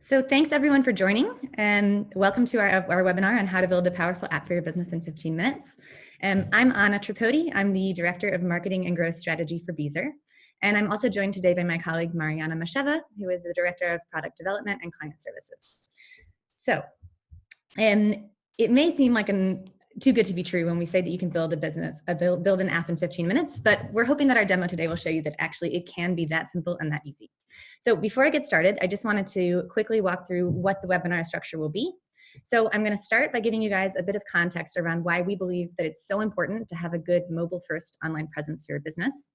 So thanks everyone for joining, and welcome to our webinar on how to build a powerful app for your business in 15 minutes. I'm Anna Tripodi. I'm the Director of Marketing and Growth Strategy for Beezer. And I'm also joined today by my colleague Mariana Masheva, who is the Director of Product Development and Client Services. So, it may seem like too good to be true when we say that you can build a business, build an app in 15 minutes, but we're hoping that our demo today will show you that actually it can be that simple and that easy. So before I get started, I just wanted to quickly walk through what the webinar structure will be. So I'm going to start by giving you guys a bit of context around why we believe that it's so important to have a good mobile-first online presence for your business.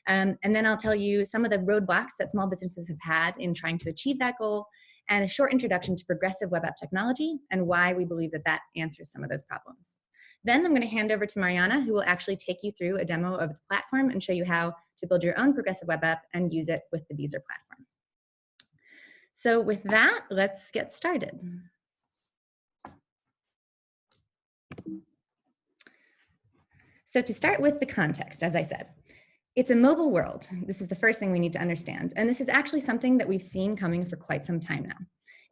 And then I'll tell you some of the roadblocks that small businesses have had in trying to achieve that goal, and a short introduction to progressive web app technology and why we believe that that answers some of those problems. Then I'm going to hand over to Mariana, who will actually take you through a demo of the platform and show you how to build your own progressive web app and use it with the Beezer platform. So with that, let's get started. So to start with the context, as I said, it's a mobile world. This is the first thing we need to understand. And this is actually something that we've seen coming for quite some time now.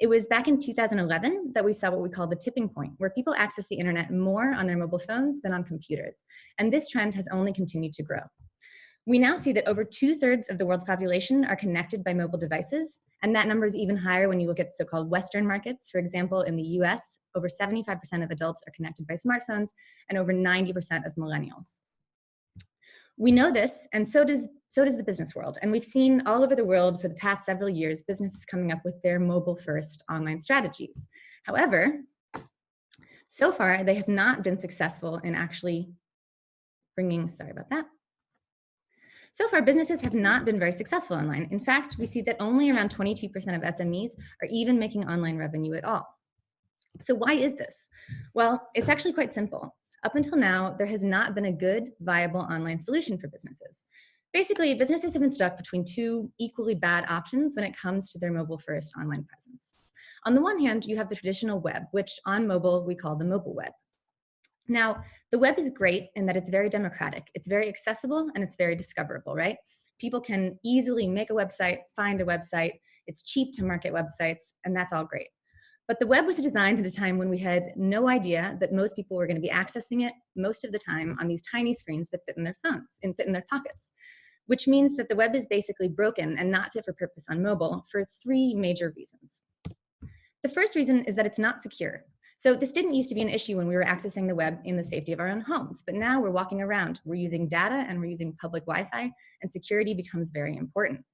It was back in 2011 that we saw what we call the tipping point, where people access the internet more on their mobile phones than on computers. And this trend has only continued to grow. We now see that over 2/3 of the world's population are connected by mobile devices, and that number is even higher when you look at so-called Western markets. For example, in the US, over 75% of adults are connected by smartphones, and over 90% of millennials. We know this, and so does the business world. And we've seen all over the world for the past several years, businesses coming up with their mobile-first online strategies. However, so far, they have not been successful in actually So far, businesses have not been very successful online. In fact, we see that only around 22% of SMEs are even making online revenue at all. So why is this? Well, it's actually quite simple. Up until now, there has not been a good, viable online solution for businesses. Basically, businesses have been stuck between two equally bad options when it comes to their mobile-first online presence. On the one hand, you have the traditional web, which on mobile, we call the mobile web. Now, the web is great in that it's very democratic, it's very accessible, and it's very discoverable, right? People can easily make a website, find a website, it's cheap to market websites, and that's all great. But the web was designed at a time when we had no idea that most people were going to be accessing it most of the time on these tiny screens that fit in their phones and fit in their pockets, which means that the web is basically broken and not fit for purpose on mobile for three major reasons. The first reason is that it's not secure. So this didn't used to be an issue when we were accessing the web in the safety of our own homes, but now we're walking around, we're using data and we're using public Wi-Fi, and security becomes very important.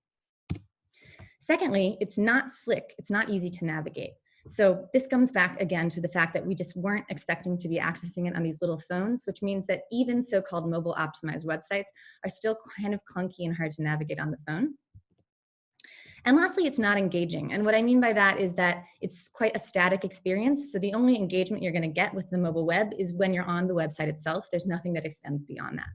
Secondly, it's not slick, it's not easy to navigate. So this comes back again to the fact that we just weren't expecting to be accessing it on these little phones, which means that even so-called mobile optimized websites are still kind of clunky and hard to navigate on the phone. And lastly, it's not engaging. And what I mean by that is that it's quite a static experience. So the only engagement you're going to get with the mobile web is when you're on the website itself. There's nothing that extends beyond that.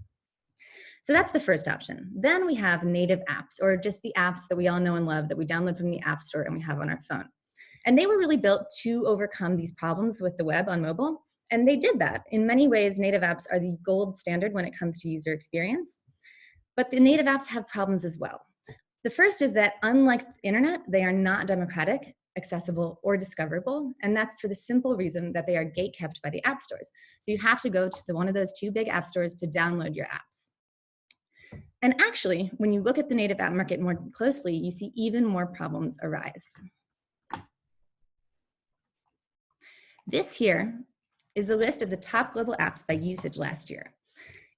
So that's the first option. Then we have native apps, or just the apps that we all know and love that we download from the App Store and we have on our phone. And they were really built to overcome these problems with the web on mobile. And they did that. In many ways, native apps are the gold standard when it comes to user experience. But the native apps have problems as well. The first is that unlike the internet, they are not democratic, accessible, or discoverable. And that's for the simple reason that they are gatekept by the app stores. So you have to go to one of those two big app stores to download your apps. And actually, when you look at the native app market more closely, you see even more problems arise. This here is the list of the top global apps by usage last year.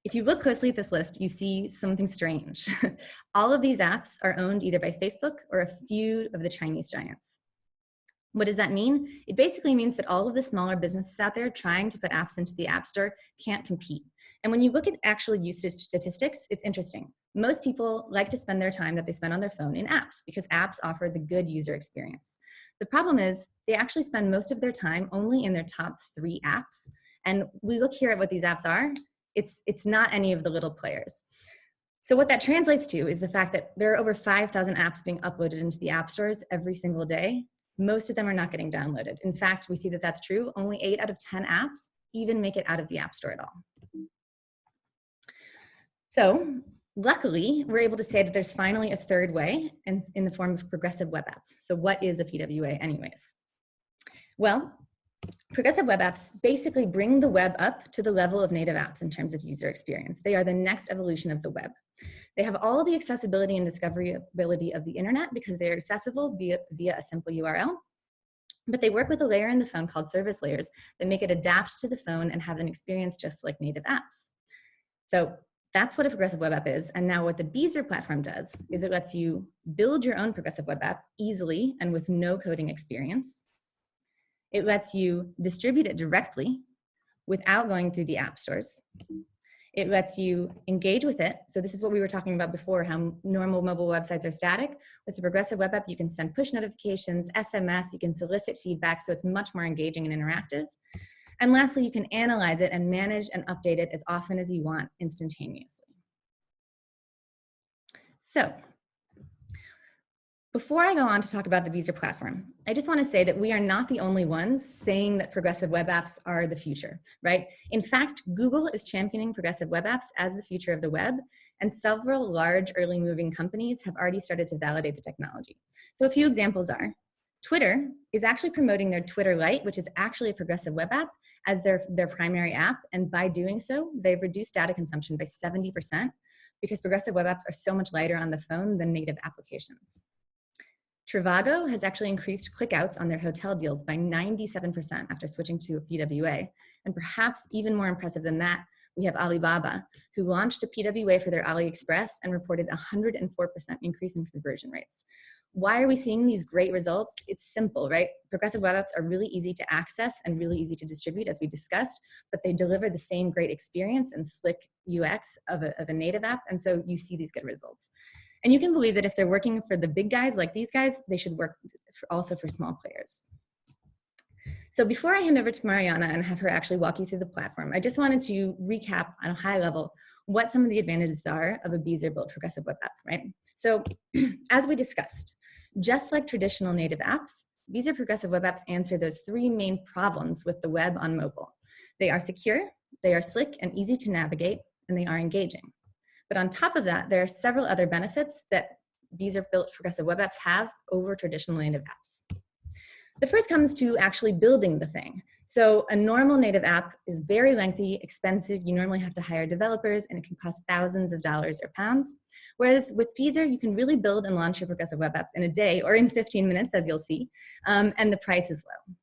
If you look closely at this list, you see something strange. All of these apps are owned either by Facebook or a few of the Chinese giants. What does that mean? It basically means that all of the smaller businesses out there trying to put apps into the App Store can't compete. And when you look at actual usage statistics, it's interesting. Most people like to spend their time that they spend on their phone in apps because apps offer the good user experience. The problem is they actually spend most of their time only in their top 3 apps. And we look here at what these apps are. It's not any of the little players. So what that translates to is the fact that there are over 5,000 apps being uploaded into the app stores every single day. Most of them are not getting downloaded. In fact, we see that that's true. Only 8 out of 10 apps even make it out of the App Store at all. So Luckily, we're able to say that there's finally a third way in the form of progressive web apps. So what is a PWA anyways? Well, progressive web apps basically bring the web up to the level of native apps in terms of user experience. They are the next evolution of the web. They have all the accessibility and discoverability of the internet because they are accessible via a simple URL. But they work with a layer in the phone called service layers that make it adapt to the phone and have an experience just like native apps. So that's what a progressive web app is. And now what the Beezer platform does is it lets you build your own progressive web app easily and with no coding experience. It lets you distribute it directly without going through the app stores. It lets you engage with it. So this is what we were talking about before, how normal mobile websites are static. With the progressive web app, you can send push notifications, SMS, you can solicit feedback, so it's much more engaging and interactive. And lastly, you can analyze it and manage and update it as often as you want instantaneously. So before I go on to talk about the Beezer platform, I just want to say that we are not the only ones saying that progressive web apps are the future, right? In fact, Google is championing progressive web apps as the future of the web, and several large early moving companies have already started to validate the technology. So a few examples are, Twitter is actually promoting their Twitter Lite, which is actually a progressive web app, as their primary app, and by doing so, they've reduced data consumption by 70% because progressive web apps are so much lighter on the phone than native applications. Trivago has actually increased clickouts on their hotel deals by 97% after switching to a PWA. And perhaps even more impressive than that, we have Alibaba, who launched a PWA for their AliExpress and reported 104% increase in conversion rates. Why are we seeing these great results? It's simple, right? Progressive web apps are really easy to access and really easy to distribute, as we discussed, but they deliver the same great experience and slick UX of a native app, and so you see these good results. And you can believe that if they're working for the big guys like these guys, they should work also for small players. So before I hand over to Mariana and have her actually walk you through the platform, I just wanted to recap on a high level what some of the advantages are of a Beezer built progressive web app, right? So as we discussed, just like traditional native apps, Beezer progressive web apps answer those three main problems with the web on mobile. They are secure, they are slick and easy to navigate, and they are engaging. But on top of that, there are several other benefits that Beezer built progressive web apps have over traditional native apps. The first comes to actually building the thing. So a normal native app is very lengthy, expensive. You normally have to hire developers and it can cost thousands of dollars or pounds. Whereas with Beezer, you can really build and launch your progressive web app in a day or in 15 minutes, as you'll see, and the price is low.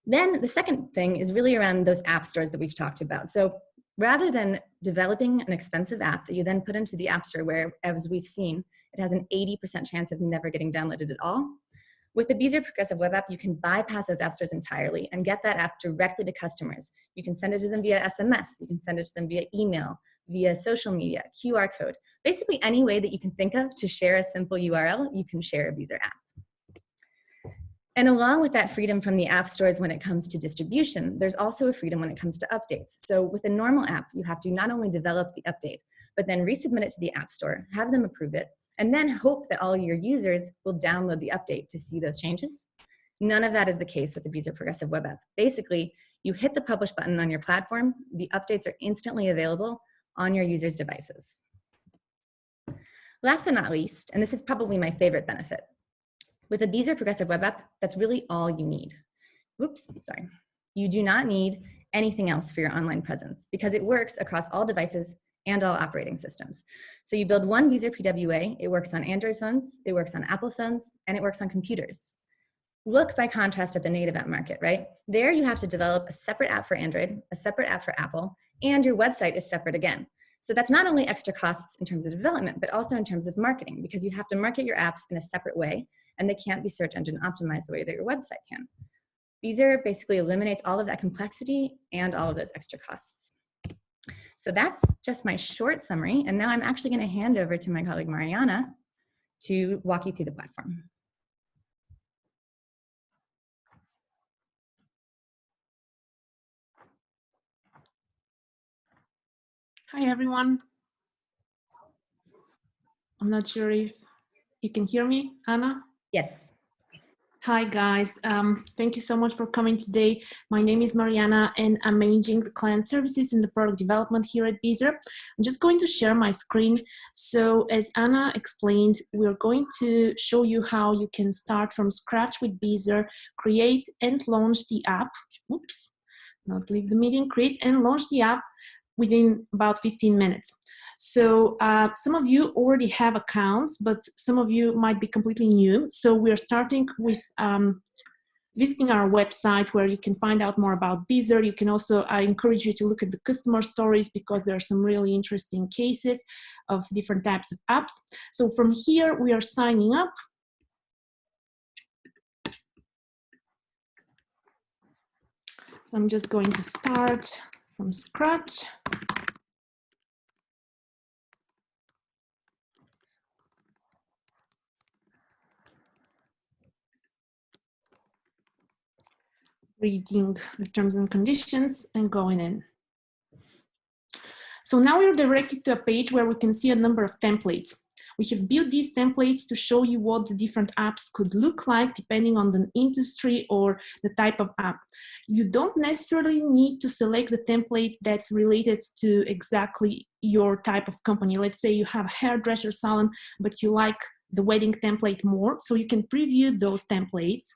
Then the second thing is really around those app stores that we've talked about. So rather than developing an expensive app that you then put into the app store where, as we've seen, it has an 80% chance of never getting downloaded at all, with the Beezer progressive web app, you can bypass those app stores entirely and get that app directly to customers. You can send it to them via SMS, you can send it to them via email, via social media, QR code, basically any way that you can think of to share a simple URL, you can share a Beezer app. And along with that freedom from the app stores when it comes to distribution, there's also a freedom when it comes to updates. So with a normal app, you have to not only develop the update, but then resubmit it to the app store, have them approve it, and then hope that all your users will download the update to see those changes. None of that is the case with the Beezer progressive web app. Basically, you hit the publish button on your platform, the updates are instantly available on your users' devices. Last but not least, and this is probably my favorite benefit, with a Beezer progressive web app, that's really all you need. Whoops, sorry. You do not need anything else for your online presence because it works across all devices and all operating systems. So you build one Beezer PWA, it works on Android phones, it works on Apple phones, and it works on computers. Look by contrast at the native app market, right? There you have to develop a separate app for Android, a separate app for Apple, and your website is separate again. So that's not only extra costs in terms of development, but also in terms of marketing, because you have to market your apps in a separate way, and they can't be search engine optimized the way that your website can. Beezer basically eliminates all of that complexity and all of those extra costs. So that's just my short summary, and now I'm actually going to hand over to my colleague Mariana to walk you through the platform. Hi, everyone. I'm not sure if you can hear me, Anna. Yes. Hi guys, thank you so much for coming today. My name is Mariana and I'm managing the client services and the product development here at Beezer. I'm just going to share my screen. So as Anna explained, we're going to show you how you can start from scratch with Beezer, create and launch the app. Oops, not leave the meeting, create and launch the app within about 15 minutes. So some of you already have accounts, but some of you might be completely new. So we're starting with visiting our website where you can find out more about Beezer. You can also, I encourage you to look at the customer stories because there are some really interesting cases of different types of apps. So from here, we are signing up. So I'm just going to start from scratch. Reading the terms and conditions and going in. So now we're directed to a page where we can see a number of templates. We have built these templates to show you what the different apps could look like depending on the industry or the type of app. You don't necessarily need to select the template that's related to exactly your type of company. Let's say you have a hairdresser salon, but you like the wedding template more, so you can preview those templates.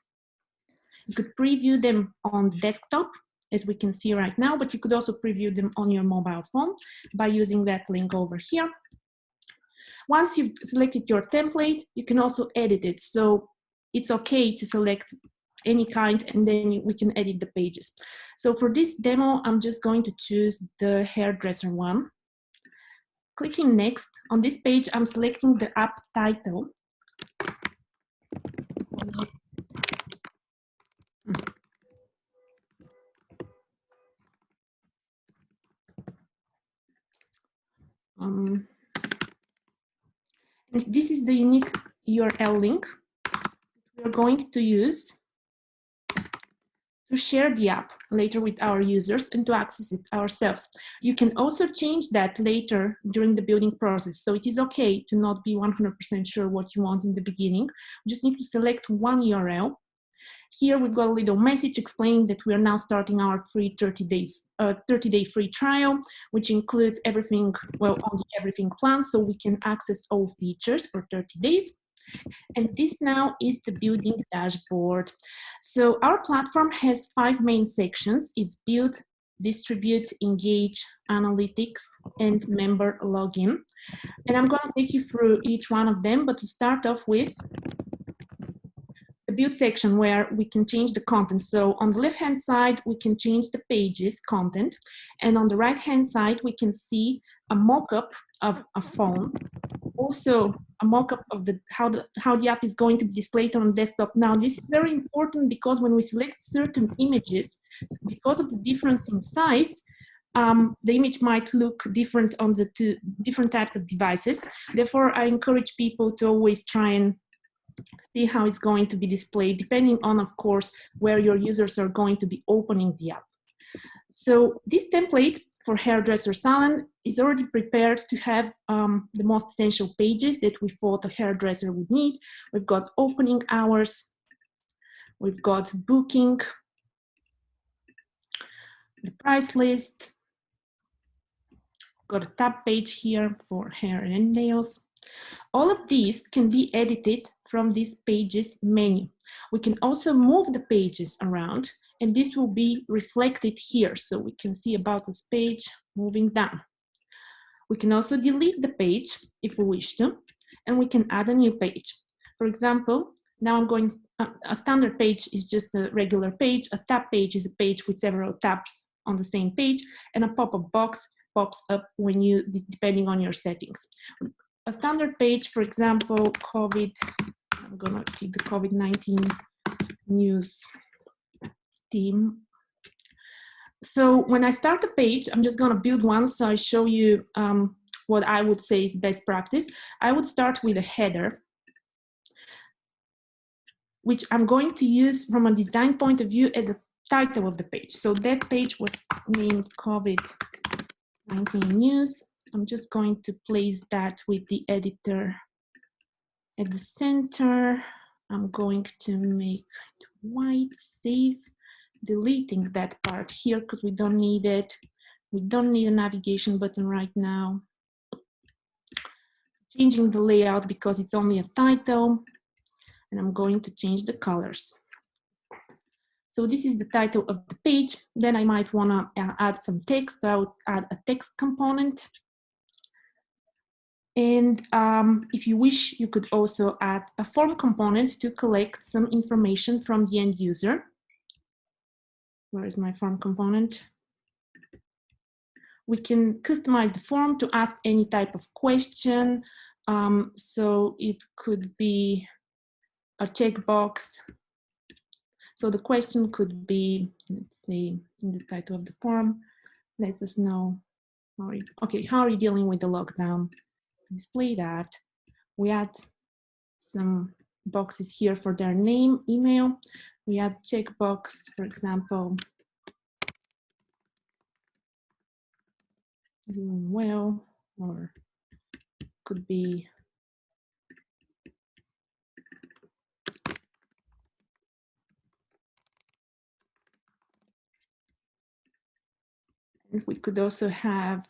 You could preview them on desktop, as we can see right now, but you could also preview them on your mobile phone by using that link over here. Once you've selected your template, you can also edit it. So it's okay to select any kind and then we can edit the pages. So for this demo, I'm just going to choose the hairdresser one. Clicking next, on this page, I'm selecting the app title. And this is the unique URL link we're going to use to share the app later with our users and to access it ourselves. You can also change that later during the building process. So it is okay to not be 100% sure what you want in the beginning. You just need to select one URL. Here we've got a little message explaining that we are now starting our free 30-day free trial, which includes everything, well, on the everything plan, so we can access all features for 30 days. And this now is the building dashboard. So our platform has 5 main sections. It's build, distribute, engage, analytics, and member login. And I'm going to take you through each one of them, but to start off with the build section where we can change the content. So on the left-hand side, we can change the pages content. And on the right-hand side, we can see a mock-up of a phone. Also a mock-up of how the app is going to be displayed on desktop. Now this is very important because when we select certain images, because of the difference in size, the image might look different on the two different types of devices. Therefore, I encourage people to always try and see how it's going to be displayed, depending on, of course, where your users are going to be opening the app. So this template for hairdresser salon is already prepared to have the most essential pages that we thought a hairdresser would need. We've got opening hours, we've got booking, the price list, got a tab page here for hair and nails. All of these can be edited from this pages menu. We can also move the pages around and this will be reflected here. So we can see about us page moving down. We can also delete the page if we wish to, and we can add a new page. For example, now I'm going, a standard page is just a regular page. A tab page is a page with several tabs on the same page, and a pop-up box pops up when you, depending on your settings. A standard page, for example, COVID, I'm gonna keep the COVID-19 news theme. So when I start a page, I'm just gonna build one so I show you what I would say is best practice. I would start with a header, which I'm going to use from a design point of view as a title of the page. So that page was named COVID-19 news. I'm just going to place that with the editor at the center. I'm going to make it white, save, deleting that part here because we don't need it. We don't need a navigation button right now. Changing the layout because it's only a title, and I'm going to change the colors. So this is the title of the page. Then I might want to add some text. So I would add a text component. And if you wish, you could also add a form component to collect some information from the end user. Where is my form component? We can customize the form to ask any type of question. So it could be a checkbox. So the question could be, let's say, in the title of the form, let us know, how are you dealing with the lockdown? Display that. We add some boxes here for their name, email. We add checkbox, for example, doing well, or could be we could also have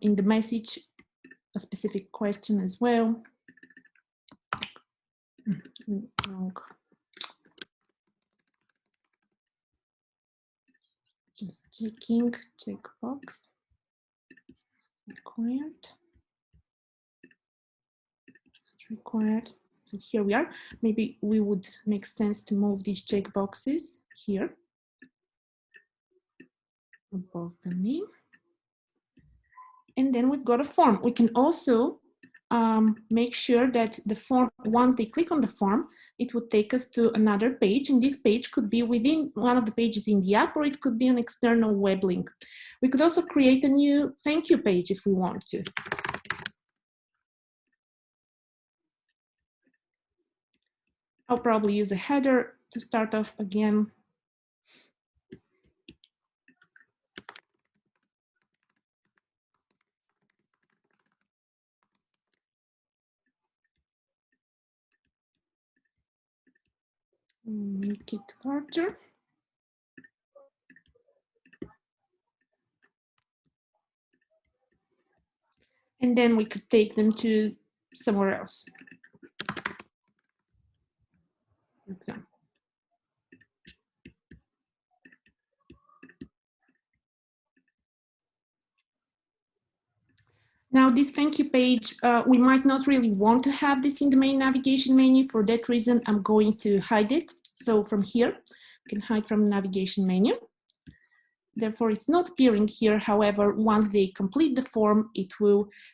in the message a specific question as well. Just checking, checkbox required. Required. So here we are. Maybe we would make sense to move these checkboxes here above the name. And then we've got a form. We can also make sure that the form, once they click on the form, it would take us to another page. And this page could be within one of the pages in the app, or it could be an external web link. We could also create a new thank you page if we want to. I'll probably use a header to start off again. Make it larger. And then we could take them to somewhere else. For example. Now this thank you page, we might not really want to have this in the main navigation menu. For that reason, I'm going to hide it. So from here, you can hide from the navigation menu. Therefore, it's not appearing here. However, once they complete the form,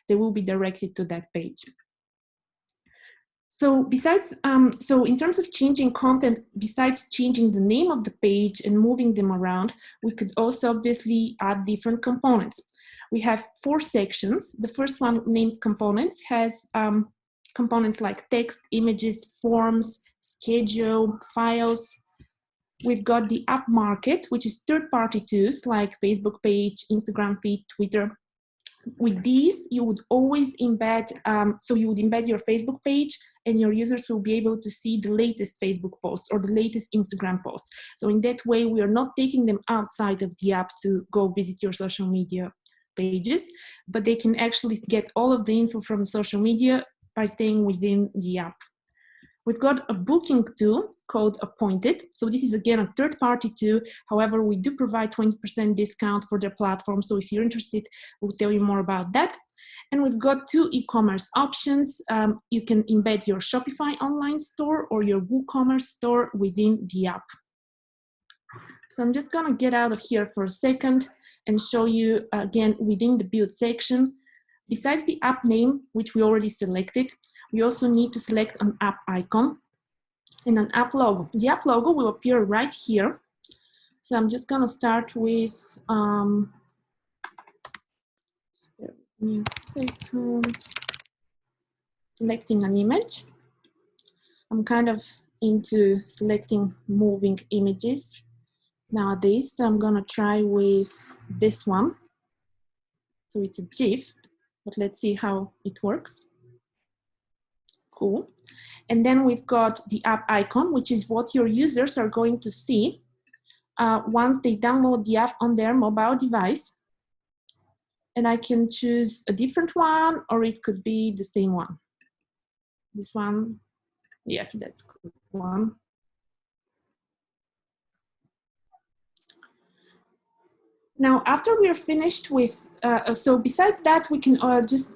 they will be directed to that page. So besides, so in terms of changing content, besides changing the name of the page and moving them around, we could also obviously add different components. We have 4 sections. The first one, named components, has components like text, images, forms, schedule, files. We've got the app market, which is third-party tools like Facebook page, Instagram feed, Twitter. With these, you would always embed, so you would embed your Facebook page, and your users will be able to see the latest Facebook post or the latest Instagram post. So in that way, we are not taking them outside of the app to go visit your social media pages, but they can actually get all of the info from social media by staying within the app. We've got a booking tool called Appointed. So this is again a third-party tool. However, we do provide 20% discount for their platform. So if you're interested, we'll tell you more about that. And we've got 2 e-commerce options. You can embed your Shopify online store or your WooCommerce store within the app. So I'm just gonna get out of here for a second and show you again within the build section. Besides the app name, which we already selected, we also need to select an app icon and an app logo. The app logo will appear right here. So I'm just gonna start with, selecting an image. I'm kind of into selecting moving images nowadays, so I'm gonna try with this one. So it's a GIF, but let's see how it works. Cool. And then we've got the app icon, which is what your users are going to see once they download the app on their mobile device. And I can choose a different one, or it could be the same one. This one, yeah, that's a good one. Now, after we're finished with, so besides that, we can just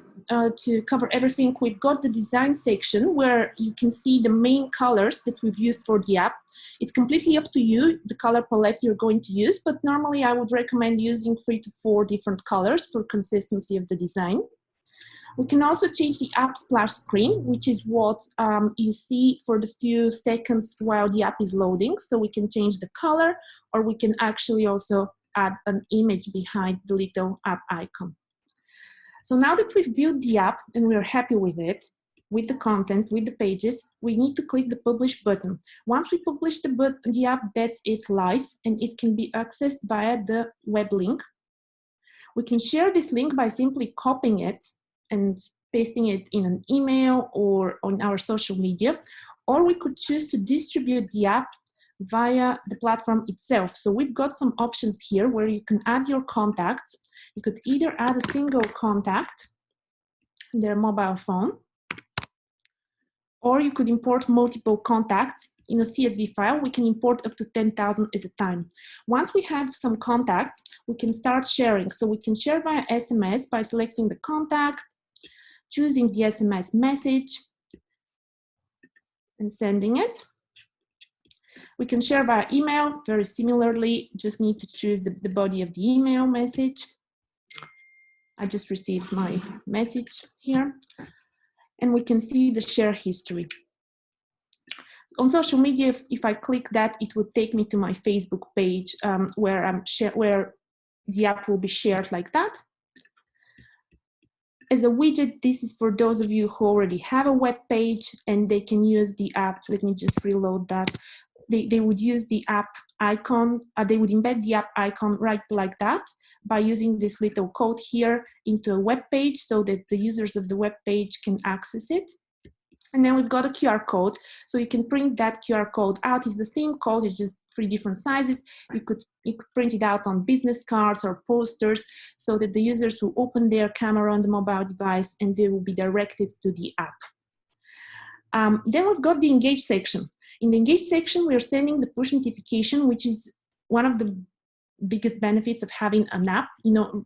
to cover everything, we've got the design section where you can see the main colors that we've used for the app. It's completely up to you, the color palette you're going to use, but normally I would recommend using 3 to 4 different colors for consistency of the design. We can also change the app splash screen, which is what you see for the few seconds while the app is loading. So we can change the color, or we can actually also add an image behind the little app icon. So now that we've built the app and we're happy with it, with the content, with the pages, we need to click the publish button. Once we publish the app, that's it live, and it can be accessed via the web link. We can share this link by simply copying it and pasting it in an email or on our social media, or we could choose to distribute the app via the platform itself. So we've got some options here where you can add your contacts. You could either add a single contact, their mobile phone, or you could import multiple contacts in a CSV file. We can import up to 10,000 at a time. Once we have some contacts, we can start sharing. So we can share via SMS by selecting the contact, choosing the SMS message, and sending it. We can share via email, very similarly, just need to choose the body of the email message. I just received my message here. And we can see the share history. On social media, if I click that, it would take me to my Facebook page where the app will be shared like that. As a widget, this is for those of you who already have a web page and they can use the app. Let me just reload that. They would use the app icon, they would embed the app icon right like that by using this little code here into a web page so that the users of the web page can access it. And then we've got a QR code, so you can print that QR code out. It's the same code, it's just 3 different sizes. You could print it out on business cards or posters so that the users will open their camera on the mobile device and they will be directed to the app. Then we've got the engage section. In the engage section, we are sending the push notification, which is one of the biggest benefits of having an app,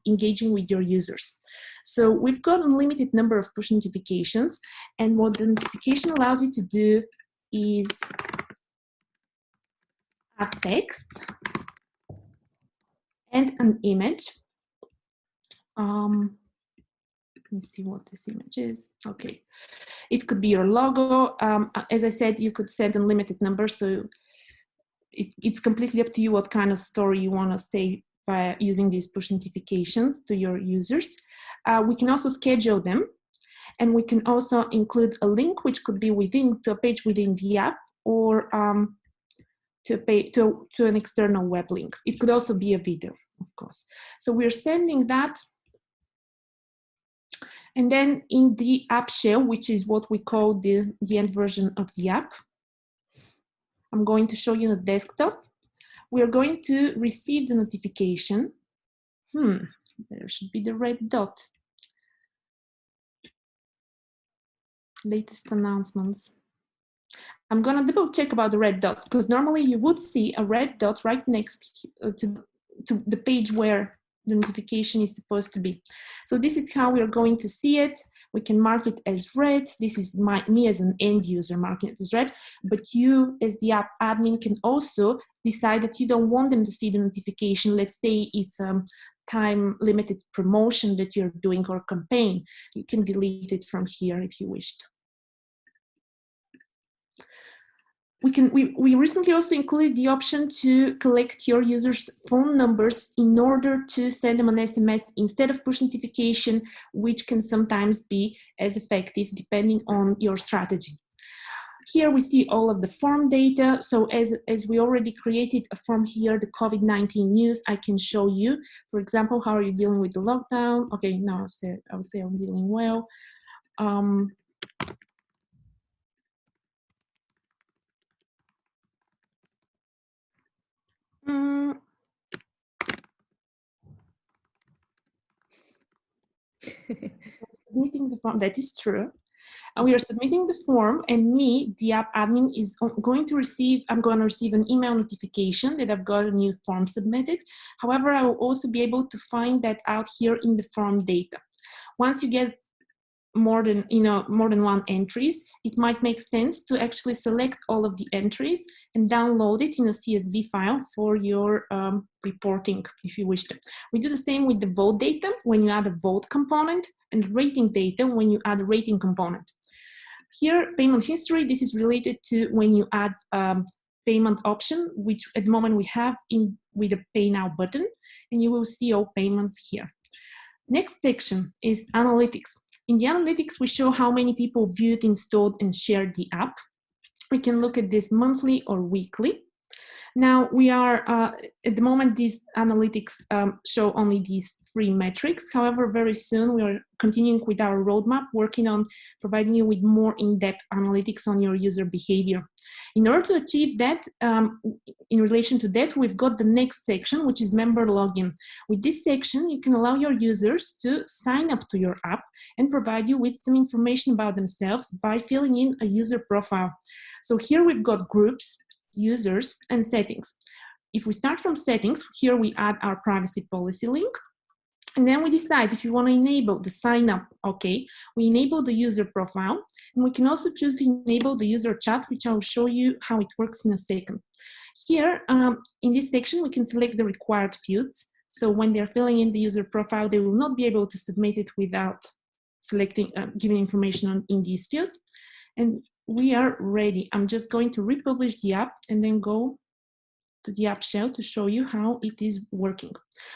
engaging with your users. So we've got an unlimited number of push notifications, and what the notification allows you to do is add text and an image. Let me see what this image is. Okay, it could be your logo. As I said, you could set unlimited numbers, so it's completely up to you what kind of story you want to say by using these push notifications to your users. We can also schedule them, and we can also include a link which could be to a page within the app, or to an external web link. It could also be a video, of course. So we're sending that. And then in the app shell, which is what we call the end version of the app, I'm going to show you the desktop. We are going to receive the notification. There should be the red dot. Latest announcements. I'm going to double check about the red dot, because normally you would see a red dot right next to the page where the notification is supposed to be. So this is how we are going to see it. We can mark it as red. This is me as an end user marking it as red, but you as the app admin can also decide that you don't want them to see the notification. Let's say it's a time limited promotion that you're doing or campaign. You can delete it from here if you wished. We recently also included the option to collect your users' phone numbers in order to send them an SMS instead of push notification, which can sometimes be as effective depending on your strategy. Here we see all of the form data. So as we already created a form here, the COVID-19 news, I can show you, for example, how are you dealing with the lockdown? Okay, no, I would say I'm dealing well. Submitting the form, that is true. And we are submitting the form, and me, the app admin, is going to receive, I'm going to receive an email notification that I've got a new form submitted. However, I will also be able to find that out here in the form data. Once you get more than one entries, it might make sense to actually select all of the entries and download it in a CSV file for your reporting if you wish to. We do the same with the vote data when you add a vote component, and rating data when you add a rating component. Here, payment history, this is related to when you add payment option, which at the moment we have with a pay now button, and you will see all payments here. Next section is analytics. In the analytics, we show how many people viewed, installed, and shared the app. We can look at this monthly or weekly. Now we are, at the moment, these analytics show only these 3 metrics. However, very soon we are continuing with our roadmap, working on providing you with more in-depth analytics on your user behavior. In order to achieve that, in relation to that, we've got the next section, which is member login. With this section, you can allow your users to sign up to your app and provide you with some information about themselves by filling in a user profile. So here we've got groups, users, and settings. If we start from settings, here we add our privacy policy link, and then we decide if you want to enable the sign up. Okay, we enable the user profile, and we can also choose to enable the user chat, which I'll show you how it works in a second. Here in this section, we can select the required fields. So when they're filling in the user profile, they will not be able to submit it without selecting, giving information in these fields. And we are ready. I'm just going to republish the app and then go to the app shell to show you how it is working.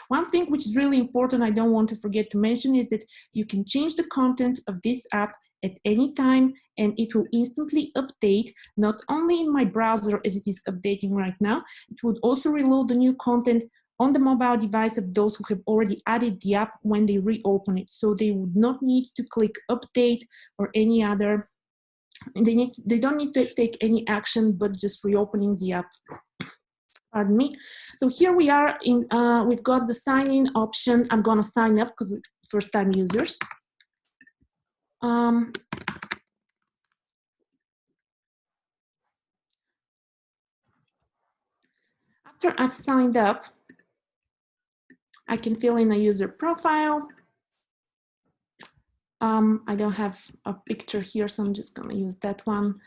One thing which is really important, I don't want to forget to mention, is that you can change the content of this app at any time, and it will instantly update, not only in my browser as it is updating right now, it would also reload the new content on the mobile device of those who have already added the app when they reopen it. So they would not need to click update or any other. They don't need to take any action, but just reopening the app. Pardon me. So here we are in, we've got the sign in option. I'm gonna sign up because it's first time users. After I've signed up, I can fill in a user profile. I don't have a picture here, so I'm just gonna use that one.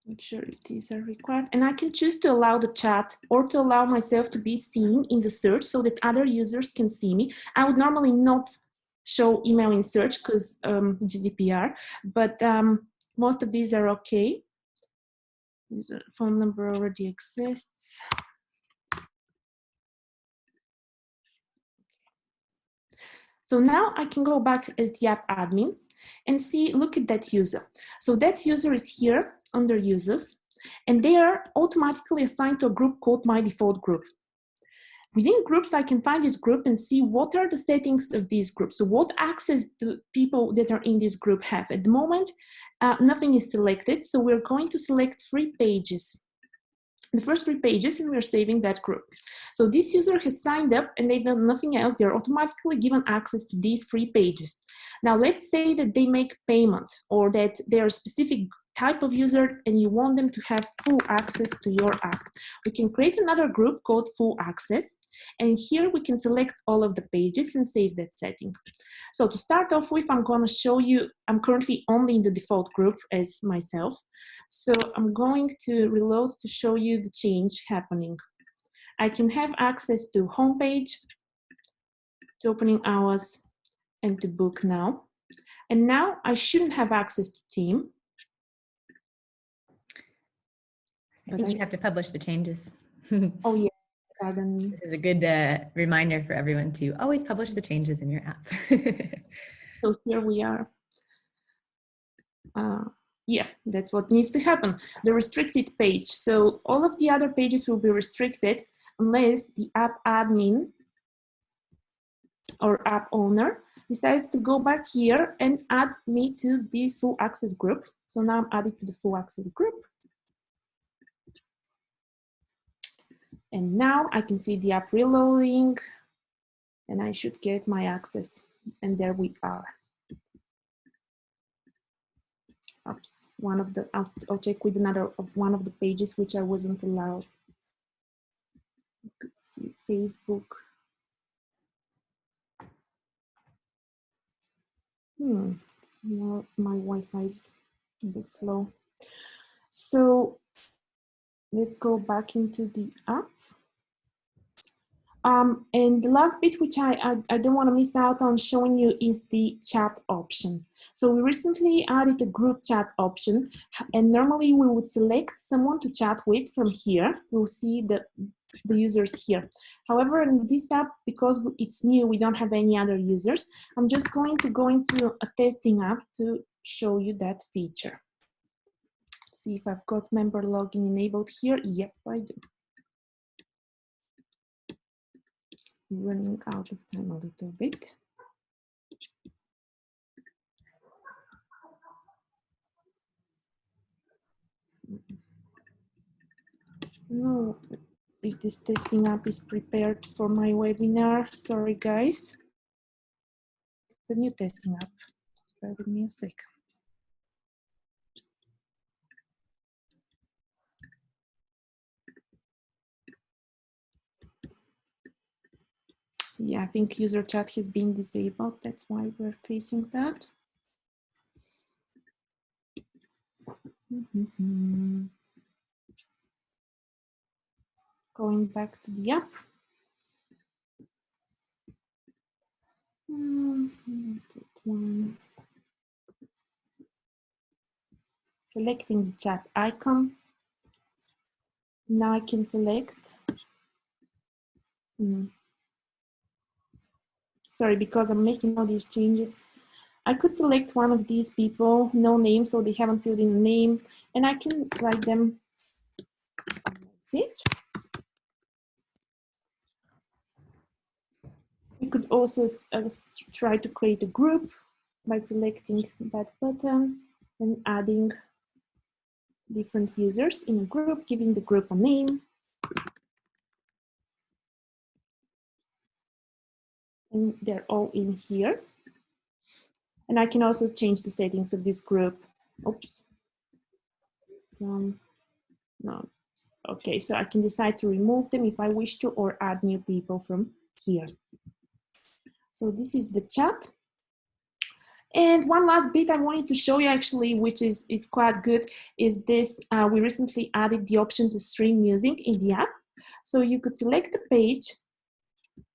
Not sure if these are required. And I can choose to allow the chat or to allow myself to be seen in the search so that other users can see me. I would normally not show email in search because GDPR, but most of these are okay. User phone number already exists. So now I can go back as the app admin and see, look at that user. So that user is here under users, and they are automatically assigned to a group called my default group. Within groups, I can find this group and see what are the settings of these groups. So what access do people that are in this group have? At the moment, nothing is selected. So we're going to select 3 pages. The first 3 pages, and we're saving that group. So this user has signed up and they've done nothing else. They're automatically given access to these 3 pages. Now let's say that they make payment or that they're a specific type of user and you want them to have full access to your app. We can create another group called full access, and here we can select all of the pages and save that setting. So to start off with, I'm going to show you, I'm currently only in the default group as myself. So I'm going to reload to show you the change happening. I can have access to homepage, to opening hours, and to book now. And now I shouldn't have access to team. I think you have to publish the changes. Oh yeah, pardon me. This is a good reminder for everyone to always publish the changes in your app. So here we are. Yeah, that's what needs to happen. The restricted page. So all of the other pages will be restricted unless the app admin or app owner decides to go back here and add me to the full access group. So now I'm added to the full access group. And now I can see the app reloading and I should get my access. And there we are. Oops, one of the, I'll check with another of one of the pages which I wasn't allowed. You could see Facebook. Well, my Wi-Fi is a bit slow. So let's go back into the app. And the last bit, which I don't want to miss out on showing you, is the chat option. So we recently added a group chat option, and normally we would select someone to chat with from here. We'll see the users here. However, in this app, because it's new, we don't have any other users. I'm just going to go into a testing app to show you that feature. See if I've got member login enabled here. Yep, I do. Running out of time a little bit. No, if this testing app is prepared for my webinar. Sorry, guys. The new testing app. Just bear with me a sec. Yeah, I think user chat has been disabled. That's why we're facing that. Going back to the app. Selecting the chat icon. Now I can select. Sorry, because I'm making all these changes. I could select one of these people, no name, so they haven't filled in a name, and I can write them a message. We could also try to create a group by selecting that button and adding different users in a group, giving the group a name. And they're all in here. And I can also change the settings of this group. Oops. No. Okay, so I can decide to remove them if I wish to, or add new people from here. So this is the chat. And one last bit I wanted to show you actually, which is it's quite good, is this. We recently added the option to stream music in the app. So you could select the page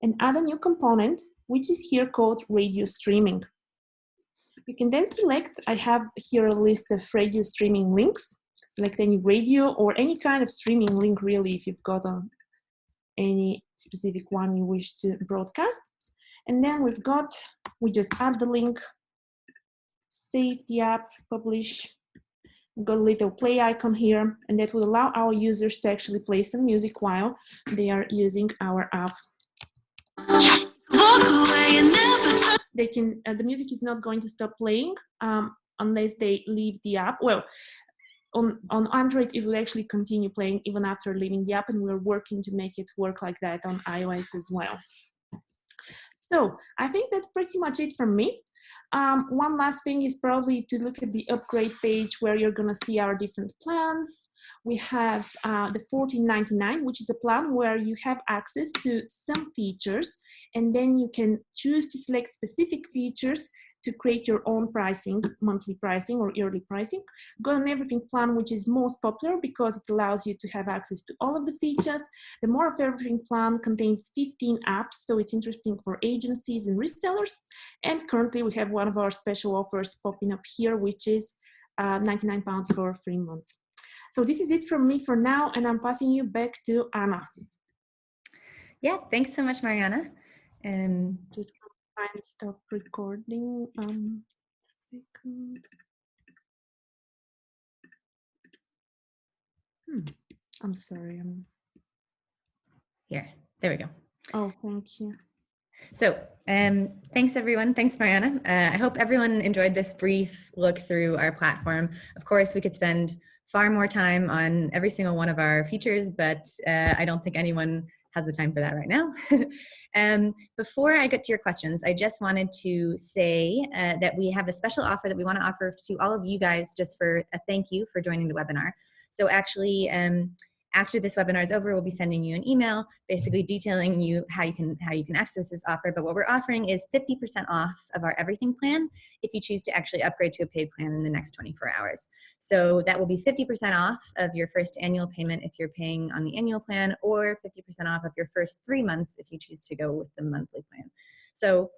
and add a new component, which is here called radio streaming. You can then select, I have here a list of radio streaming links. Select any radio or any kind of streaming link really if you've got any specific one you wish to broadcast. And then we just add the link, save the app, publish. We've got a little play icon here, and that will allow our users to actually play some music while they are using our app. They can, the music is not going to stop playing unless they leave the app. Well, on Android, it will actually continue playing even after leaving the app, and we're working to make it work like that on iOS as well. So I think that's pretty much it from me. One last thing is probably to look at the upgrade page where you're gonna see our different plans. We have the $14.99, which is a plan where you have access to some features, and then you can choose to select specific features to create your own pricing, monthly pricing or yearly pricing. Got an everything plan, which is most popular because it allows you to have access to all of the features. The more of everything plan contains 15 apps, so it's interesting for agencies and resellers. And currently we have one of our special offers popping up here, which is £99 for 3 months. So this is it from me for now, and I'm passing you back to Anna. Yeah, thanks so much, Mariana. And just try and stop recording. I'm sorry. Here, there we go. Oh, thank you. So thanks everyone. Thanks, Mariana. I hope everyone enjoyed this brief look through our platform. Of course, we could spend far more time on every single one of our features, but I don't think anyone has the time for that right now. Before I get to your questions, I just wanted to say that we have a special offer that we want to offer to all of you guys just for a thank you for joining the webinar. So actually, after this webinar is over, we'll be sending you an email basically detailing you how you can access this offer. But what we're offering is 50% off of our everything plan if you choose to actually upgrade to a paid plan in the next 24 hours. So that will be 50% off of your first annual payment if you're paying on the annual plan, or 50% off of your first 3 months if you choose to go with the monthly plan. So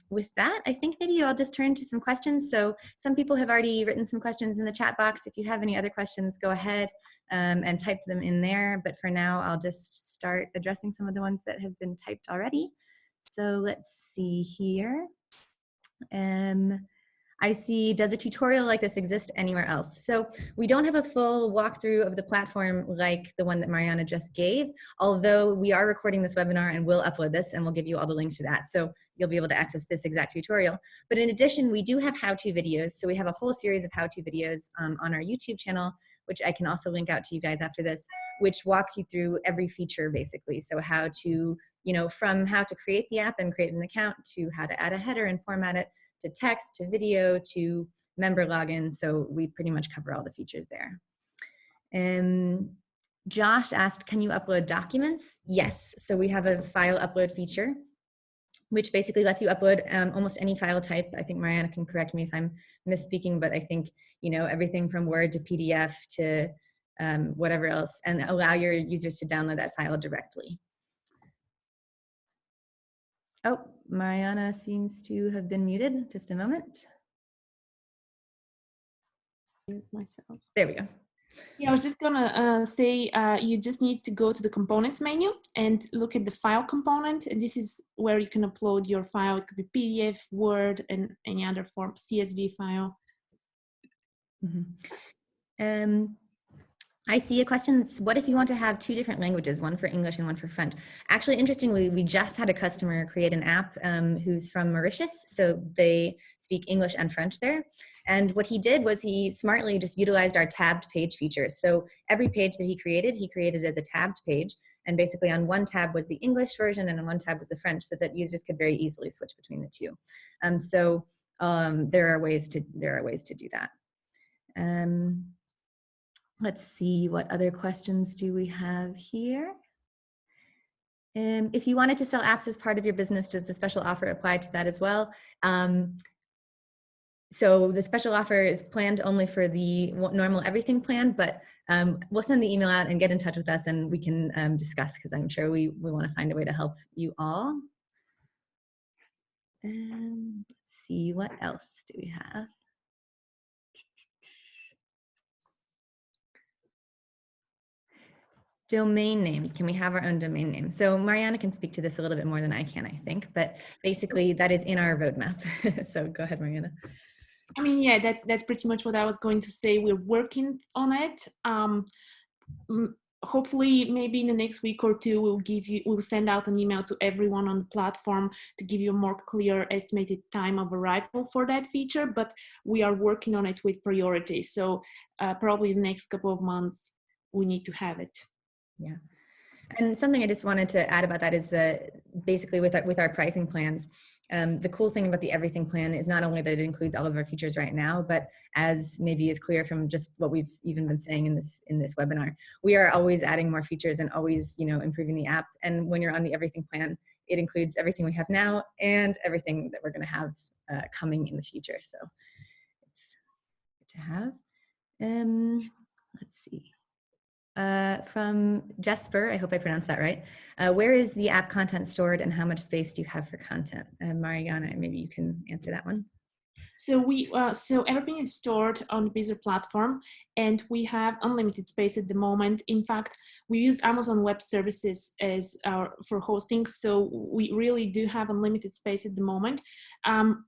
with that, I think maybe I'll just turn to some questions. So some people have already written some questions in the chat box. If you have any other questions, go ahead and type them in there. But for now, I'll just start addressing some of the ones that have been typed already. So let's see here. I see, does a tutorial like this exist anywhere else? So we don't have a full walkthrough of the platform like the one that Mariana just gave, although we are recording this webinar and we'll upload this and we'll give you all the links to that. So you'll be able to access this exact tutorial. But in addition, we do have how-to videos. So we have a whole series of how-to videos on our YouTube channel, which I can also link out to you guys after this, which walk you through every feature basically. So how to, from how to create the app and create an account to how to add a header and format it, to text, to video, to member login. So we pretty much cover all the features there. Josh asked, can you upload documents? Yes, so we have a file upload feature, which basically lets you upload almost any file type. I think Mariana can correct me if I'm misspeaking, but I think, everything from Word to PDF to whatever else, and allow your users to download that file directly. Oh, Mariana seems to have been muted. Just a moment. Myself. There we go. Yeah, I was just gonna say you just need to go to the components menu and look at the file component, and this is where you can upload your file. It could be PDF, Word, and any other form, CSV file. I see a question. What if you want to have 2 different languages, one for English and one for French? Actually, interestingly, we just had a customer create an app who's from Mauritius, so they speak English and French there. And what he did was he smartly just utilized our tabbed page features. So every page that he created as a tabbed page. And basically on one tab was the English version and on one tab was the French, so that users could very easily switch between the two. There are ways to do that. Let's see, what other questions do we have here? If you wanted to sell apps as part of your business, does the special offer apply to that as well? So the special offer is planned only for the normal everything plan, but we'll send the email out and get in touch with us and we can discuss, because I'm sure we want to find a way to help you all. Let's see, what else do we have? Domain name. Can we have our own domain name? So Mariana can speak to this a little bit more than I can, I think, but basically that is in our roadmap. So go ahead, Mariana. I mean, yeah, that's pretty much what I was going to say. We're working on it. Hopefully, maybe in the next week or two, we'll send out an email to everyone on the platform to give you a more clear estimated time of arrival for that feature. But we are working on it with priority. So probably the next couple of months, we need to have it. Yeah. And something I just wanted to add about that is that basically with our pricing plans, the cool thing about the everything plan is not only that it includes all of our features right now, but as maybe is clear from just what we've even been saying in this webinar, we are always adding more features and always, improving the app. And when you're on the everything plan, it includes everything we have now and everything that we're going to have coming in the future. So it's good to have. Let's see. From Jesper, I hope I pronounced that right. Where is the app content stored and how much space do you have for content? Mariana, maybe you can answer that one. So so everything is stored on the Beezer platform, and we have unlimited space at the moment. In fact, we use Amazon Web Services for hosting, so we really do have unlimited space at the moment.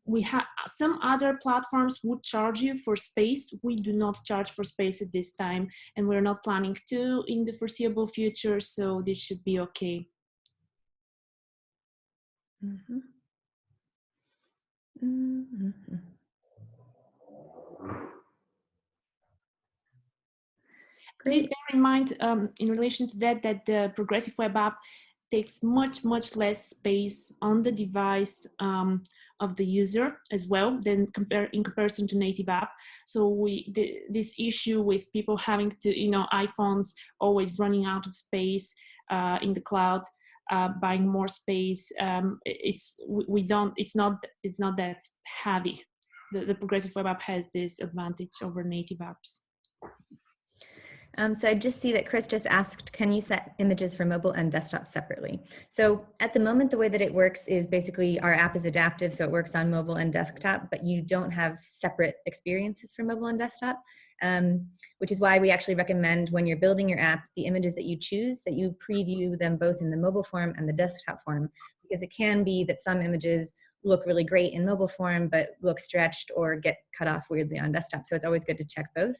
We have some other platforms would charge you for space. We do not charge for space at this time, and we're not planning to in the foreseeable future. So this should be okay. Mhm. Mhm. Please Great. bear in mind, in relation to that, that the progressive web app takes much less space on the device of the user as well than in comparison to native app. So this issue with people having to, iPhones always running out of space in the cloud, buying more space, it's not that heavy. The progressive web app has this advantage over native apps. So I just see that Chris just asked, can you set images for mobile and desktop separately? So at the moment, the way that it works is basically our app is adaptive, so it works on mobile and desktop, but you don't have separate experiences for mobile and desktop, which is why we actually recommend when you're building your app, the images that you choose, that you preview them both in the mobile form and the desktop form, because it can be that some images look really great in mobile form, but look stretched or get cut off weirdly on desktop. So it's always good to check both.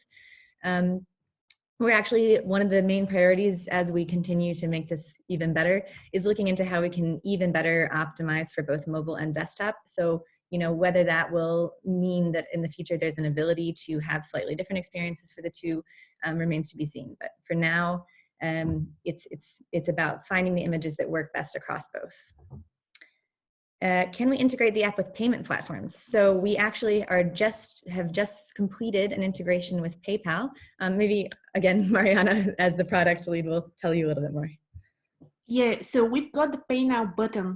We're actually, one of the main priorities as we continue to make this even better is looking into how we can even better optimize for both mobile and desktop. So, whether that will mean that in the future there's an ability to have slightly different experiences for the two remains to be seen. But for now, it's about finding the images that work best across both. Can we integrate the app with payment platforms? So we actually have just completed an integration with PayPal. Maybe again, Mariana, as the product lead, will tell you a little bit more. Yeah, so we've got the pay now button,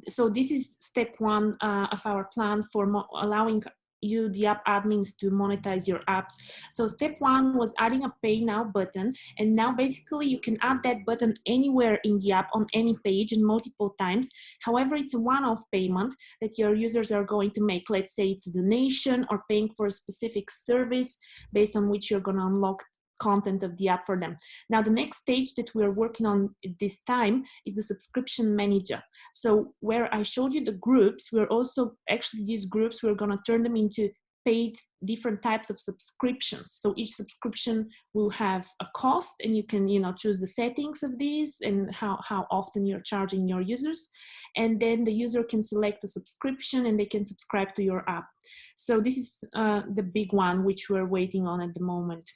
so this is step one of our plan for allowing you, the app admins, to monetize your apps. So step one was adding a pay now button, and now basically you can add that button anywhere in the app on any page and multiple times. However, it's a one-off payment that your users are going to make. Let's say it's a donation or paying for a specific service based on which you're going to unlock content of the app for them. Now, the next stage that we're working on this time is the subscription manager. So where I showed you the groups, we're also actually, these groups, we're going to turn them into paid different types of subscriptions. So each subscription will have a cost, and you can, choose the settings of these and how often you're charging your users. And then the user can select a subscription and they can subscribe to your app. So this is the big one, which we're waiting on at the moment.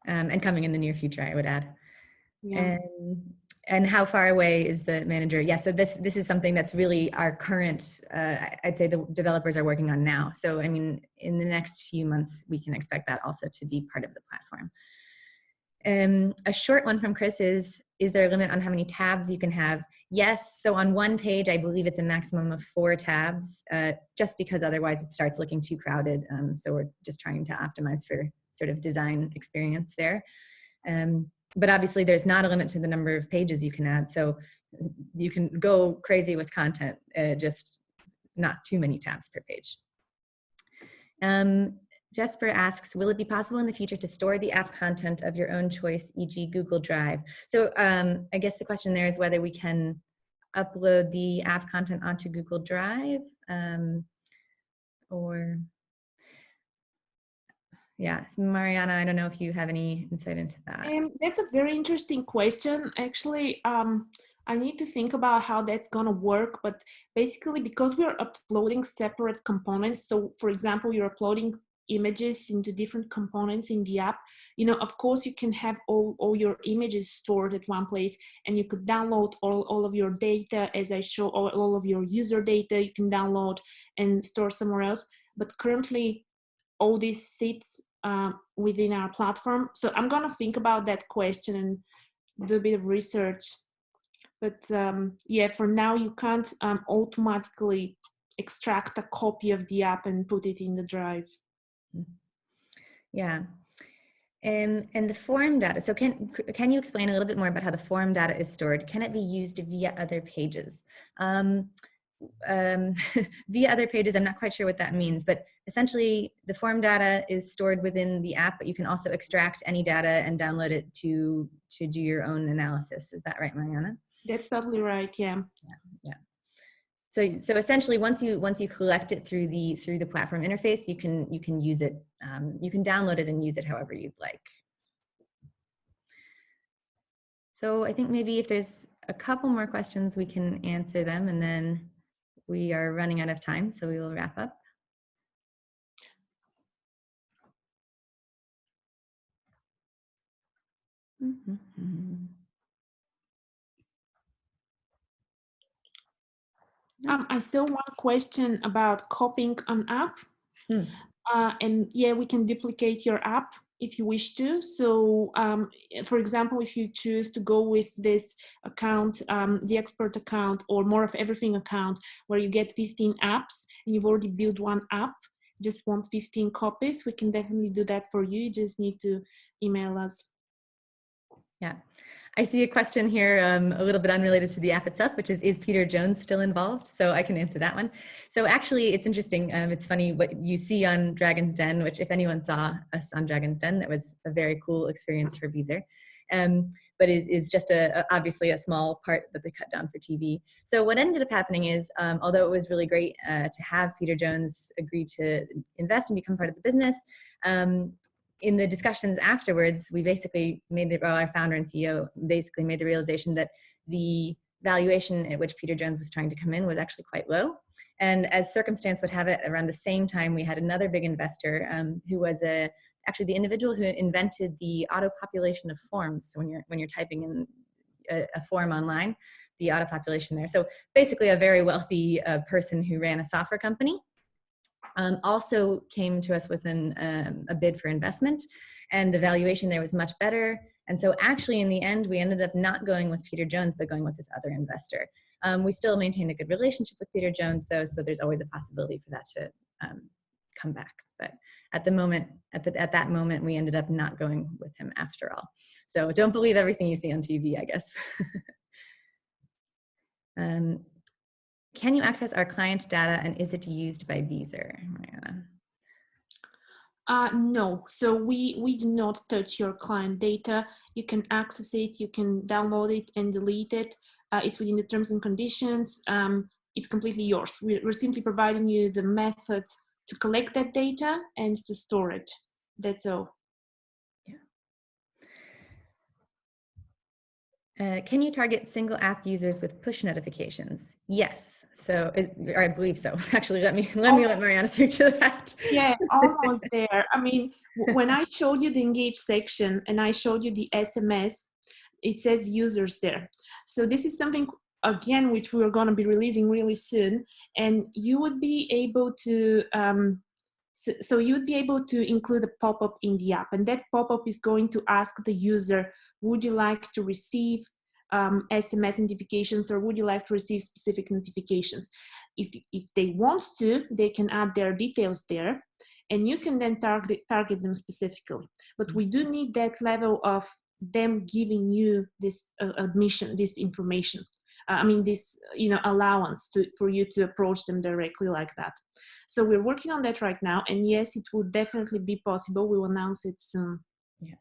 And coming in the near future, I would add. Yeah. And how far away is the manager? Yeah, so this is something that's really our current, I'd say the developers are working on now. So, I mean, in the next few months, we can expect that also to be part of the platform. A short one from Chris is there a limit on how many tabs you can have? Yes, so on one page, I believe it's a maximum of 4 tabs, just because otherwise it starts looking too crowded. So we're just trying to optimize for sort of design experience there. But obviously there's not a limit to the number of pages you can add. So you can go crazy with content, just not too many tabs per page. Jesper asks, will it be possible in the future to store the app content of your own choice, e.g. Google Drive? So I guess the question there is whether we can upload the app content onto Google Drive, or, yeah, so Mariana, I don't know if you have any insight into that. That's a very interesting question. Actually, I need to think about how that's going to work, but basically because we're uploading separate components, so for example, you're uploading images into different components in the app, of course you can have all your images stored at one place, and you could download all of your data, as I show, all of your user data you can download and store somewhere else. But currently all this sits within our platform. So I'm going to think about that question and do a bit of research. But yeah, for now, you can't automatically extract a copy of the app and put it in the drive. Yeah. And the form data, so can you explain a little bit more about how the form data is stored? Can it be used via other pages? Via other pages, I'm not quite sure what that means, but essentially the form data is stored within the app, but you can also extract any data and download it to do your own analysis. Is that right, Mariana? That's totally right. Yeah. Yeah. So essentially, once you collect it through the platform interface, you can use it. You can download it and use it however you'd like. So I think maybe if there's a couple more questions. We can answer them, and then we are running out of time, so we will wrap up. I saw one question about copying an app. And yeah, we can duplicate your app if you wish to. So for example, if you choose to go with this account, the expert account or more of everything account, where you get 15 apps and you've already built one app, just want 15 copies, we can definitely do that for you. You just need to email us. Yeah. I see a question here, a little bit unrelated to the app itself, which is Peter Jones still involved? So I can answer that one. So actually, it's interesting. It's funny what you see on Dragon's Den, which if anyone saw us on Dragon's Den, that was a very cool experience for Beezer. But is just obviously a small part that they cut down for TV. So what ended up happening is, although it was really great to have Peter Jones agree to invest and become part of the business, in the discussions afterwards, we basically made our founder and CEO basically made the realization that the valuation at which Peter Jones was trying to come in was actually quite low. And as circumstance would have it, around the same time, we had another big investor who was actually the individual who invented the auto-population of forms. So when you're typing in a form online, the auto-population there. So basically a very wealthy person who ran a software company. Also came to us with a bid for investment, and the valuation there was much better. And so actually in the end, we ended up not going with Peter Jones, but going with this other investor. We still maintain a good relationship with Peter Jones though, so there's always a possibility for that to come back. But at the moment, at that moment, we ended up not going with him after all. So don't believe everything you see on TV, I guess. Can you access our client data, and is it used by Beezer? Mariana? No, so we do not touch your client data. You can access it, you can download it and delete it. It's within the terms and conditions. It's completely yours. We're simply providing you the method to collect that data and to store it. That's all. Can you target single app users with push notifications? Yes, so or I believe so. Actually, let Mariana speak to that. Yeah, almost there. I mean, when I showed you the engage section and I showed you the SMS, it says users there. So this is something, again, which we are going to be releasing really soon, and you would be able to so you would be able to include a pop-up in the app, and that pop-up is going to ask the user, would you like to receive SMS notifications, or would you like to receive specific notifications? If they want to, they can add their details there, and you can then target them specifically. But we do need that level of them giving you this admission, this information. This allowance for you to approach them directly like that. So we're working on that right now, and yes, it will definitely be possible. We will announce it soon. Yeah.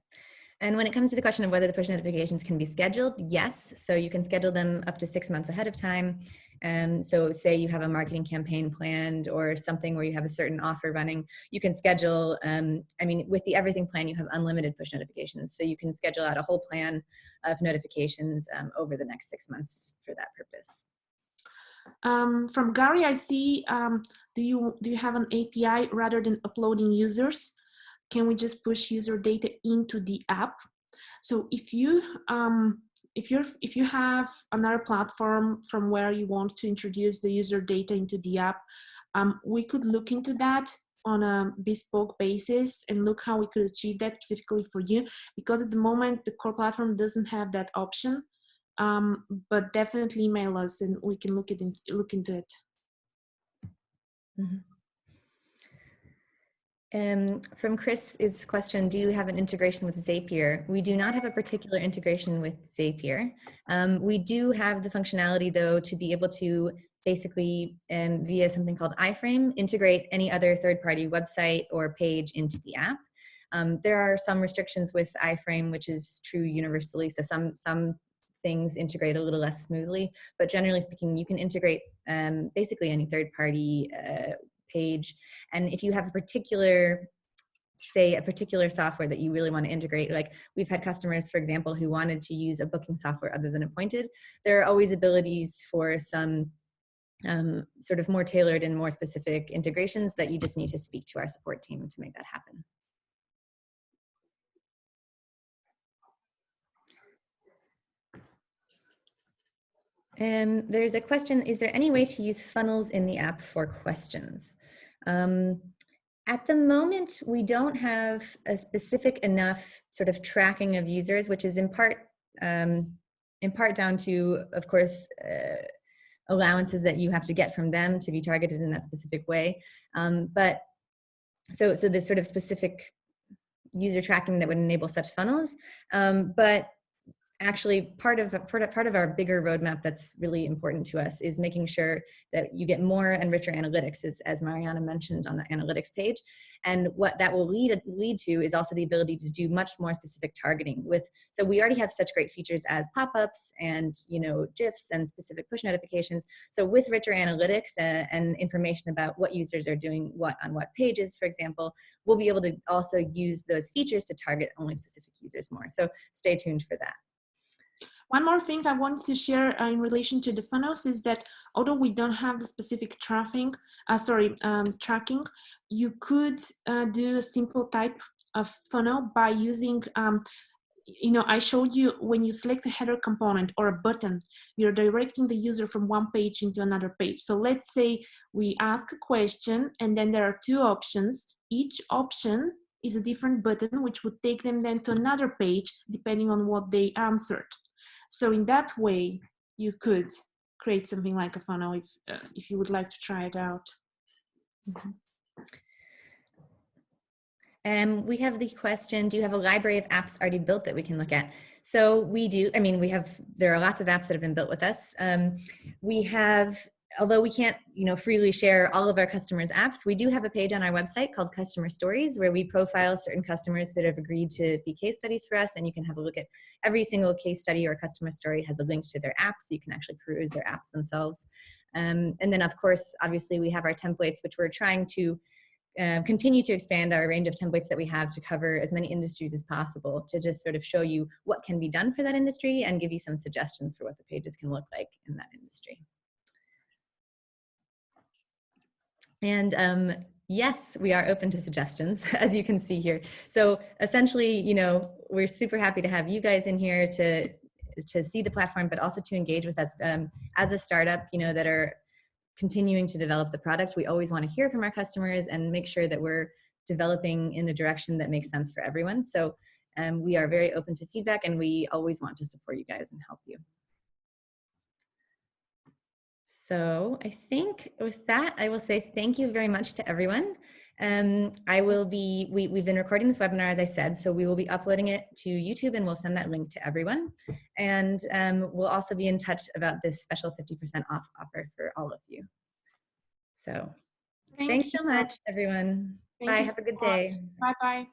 And when it comes to the question of whether the push notifications can be scheduled, yes. So you can schedule them up to 6 months ahead of time. So say you have a marketing campaign planned or something where you have a certain offer running, you can schedule, with the everything plan, you have unlimited push notifications. So you can schedule out a whole plan of notifications over the next 6 months for that purpose. From Gary, I see, do you have an API rather than uploading users? Can we just push user data into the app? So if you have another platform from where you want to introduce the user data into the app, we could look into that on a bespoke basis and look how we could achieve that specifically for you, because at the moment the core platform doesn't have that option. But definitely email us and we can look into it. Mm-hmm. From Chris's question, do you have an integration with Zapier? We do not have a particular integration with Zapier. We do have the functionality, though, to be able to basically, via something called iframe, integrate any other third-party website or page into the app. There are some restrictions with iframe, which is true universally, so some things integrate a little less smoothly, but generally speaking, you can integrate basically any third-party page. And if you have a particular say a particular software that you really want to integrate. Like we've had customers, for example, who wanted to use a booking software other than Appointed. There are always abilities for some sort of more tailored and more specific integrations that you just need to speak to our support team to make that happen. And there's a question, is there any way to use funnels in the app for questions? At the moment, we don't have a specific enough sort of tracking of users, which is in part down to, of course, allowances that you have to get from them to be targeted in that specific way. But so this sort of specific user tracking that would enable such funnels. But actually part of our bigger roadmap that's really important to us is making sure that you get more and richer analytics, as Mariana mentioned on the analytics page. And what that will lead to is also the ability to do much more specific targeting so we already have such great features as pop-ups and, GIFs and specific push notifications. So with richer analytics and information about what users are doing what on what pages, for example, we'll be able to also use those features to target only specific users more. So stay tuned for that. One more thing I wanted to share in relation to the funnels is that although we don't have the specific tracking, you could do a simple type of funnel by using, I showed you when you select a header component or a button, you're directing the user from one page into another page. So let's say we ask a question and then there are two options. Each option is a different button, which would take them then to another page depending on what they answered. So in that way, you could create something like a funnel if you would like to try it out. We have the question, do you have a library of apps already built that we can look at? So we do. I mean, there are lots of apps that have been built with us. We have, although we can't, freely share all of our customers' apps, we do have a page on our website called Customer Stories, where we profile certain customers that have agreed to be case studies for us, and you can have a look at every single case study or customer story has a link to their app, so you can actually peruse their apps themselves. And then, of course, obviously, we have our templates, which we're trying to continue to expand our range of templates that we have to cover as many industries as possible, to just sort of show you what can be done for that industry and give you some suggestions for what the pages can look like in that industry. And yes, we are open to suggestions, as you can see here. So essentially, we're super happy to have you guys in here to see the platform, but also to engage with us as a startup, that are continuing to develop the product. We always want to hear from our customers and make sure that we're developing in a direction that makes sense for everyone. So we are very open to feedback, and we always want to support you guys and help you. So I think with that, I will say thank you very much to everyone. We've been recording this webinar, as I said, so we will be uploading it to YouTube, and we'll send that link to everyone. And we'll also be in touch about this special 50% off offer for all of you. So thanks so much, everyone. Bye, have a good day. Bye-bye.